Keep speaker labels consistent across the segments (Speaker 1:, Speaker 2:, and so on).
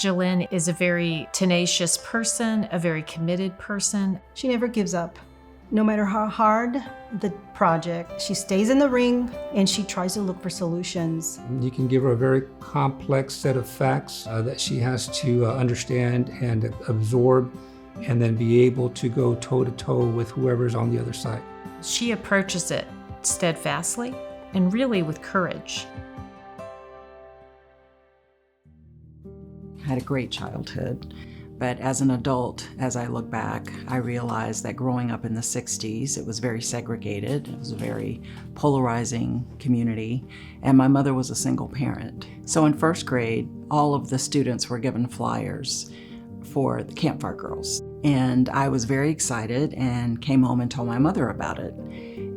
Speaker 1: Jelynne is a very tenacious person, a very committed person.
Speaker 2: She never gives up. No matter how hard the project, she stays in the ring and she tries to look for solutions.
Speaker 3: You can give her a very complex set of facts that she has to understand and absorb, and then be able to go toe-to-toe with whoever's on the other side.
Speaker 1: She approaches it steadfastly and really with courage.
Speaker 4: I had a great childhood, but as an adult, as I look back, I realized that growing up in the 60s, it was very segregated. It was a very polarizing community, and my mother was a single parent. So in first grade, all of the students were given flyers for the Campfire Girls. And I was very excited and came home and told my mother about it.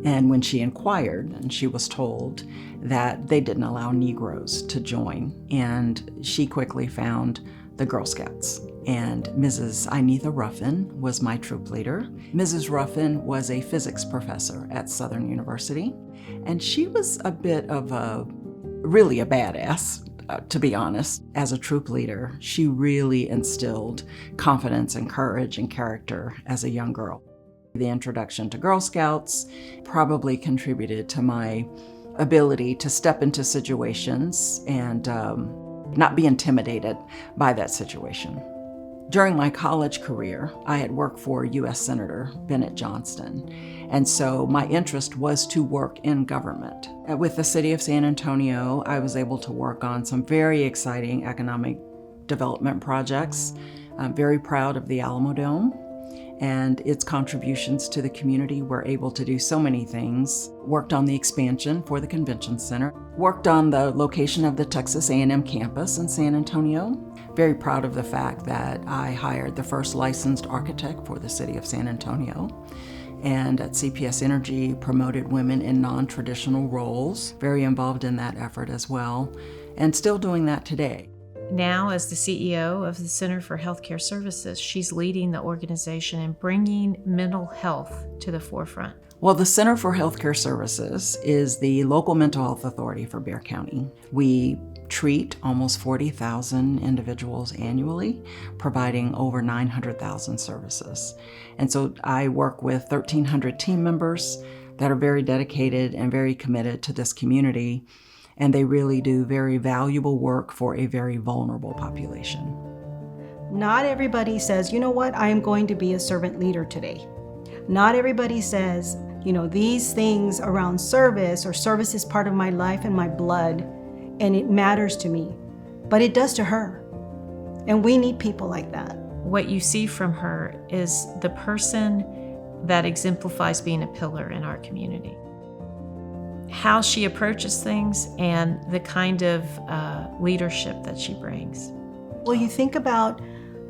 Speaker 4: And when she inquired, and she was told that they didn't allow Negroes to join, and she quickly found the Girl Scouts. And Mrs. Inetha Ruffin was my troop leader. Mrs. Ruffin was a physics professor at Southern University, and she was a bit of really a badass. To be honest, as a troop leader, she really instilled confidence and courage and character as a young girl. The introduction to Girl Scouts probably contributed to my ability to step into situations and not be intimidated by that situation. During my college career, I had worked for U.S. Senator Bennett Johnston, and so my interest was to work in government. With the city of San Antonio, I was able to work on some very exciting economic development projects. I'm very proud of the Alamo Dome and its contributions to the community. We're able to do so many things. Worked on the expansion for the convention center. Worked on the location of the Texas A&M campus in San Antonio. Very proud of the fact that I hired the first licensed architect for the city of San Antonio. And at CPS Energy, promoted women in non-traditional roles. Very involved in that effort as well, and still doing that today.
Speaker 1: Now, as the CEO of the Center for Healthcare Services, she's leading the organization and bringing mental health to the forefront.
Speaker 4: Well, the Center for Healthcare Services is the local mental health authority for Bexar County. We treat almost 40,000 individuals annually, providing over 900,000 services. And so I work with 1,300 team members that are very dedicated and very committed to this community, and they really do very valuable work for a very vulnerable population.
Speaker 2: Not everybody says, you know what, I am going to be a servant leader today. Not everybody says, you know, these things around service, or service is part of my life and my blood, and it matters to me. But it does to her. And we need people like that.
Speaker 1: What you see from her is the person that exemplifies being a pillar in our community. How she approaches things and the kind of leadership that she brings.
Speaker 2: Well, you think about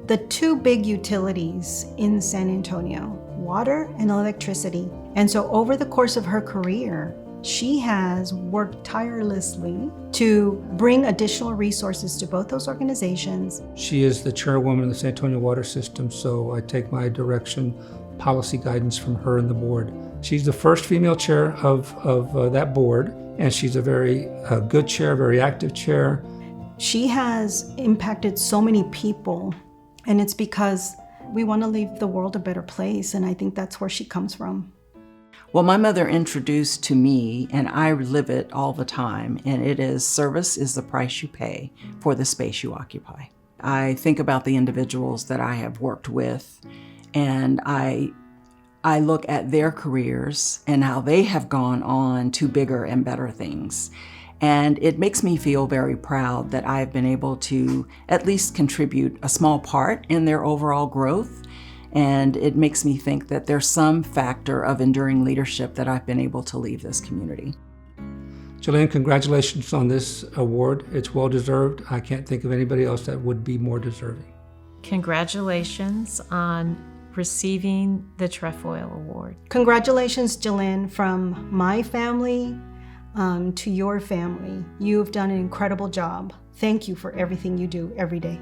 Speaker 2: the two big utilities in San Antonio, water and electricity. And so over the course of her career, she has worked tirelessly to bring additional resources to both those organizations.
Speaker 3: She is the chairwoman of the San Antonio Water System, so I take my direction, policy guidance from her and the board. She's the first female chair of that board, and she's a very good chair, very active chair.
Speaker 2: She has impacted so many people, and it's because we want to leave the world a better place, and I think that's where she comes from.
Speaker 4: Well, my mother introduced to me, and I live it all the time, and it is service is the price you pay for the space you occupy. I think about the individuals that I have worked with, and I look at their careers and how they have gone on to bigger and better things. And it makes me feel very proud that I've been able to at least contribute a small part in their overall growth. And it makes me think that there's some factor of enduring leadership that I've been able to leave this community.
Speaker 3: Jelynne, congratulations on this award. It's well deserved. I can't think of anybody else that would be more deserving.
Speaker 1: Congratulations on receiving the Trefoil Award.
Speaker 2: Congratulations, Jelynne, from my family to your family. You've done an incredible job. Thank you for everything you do every day.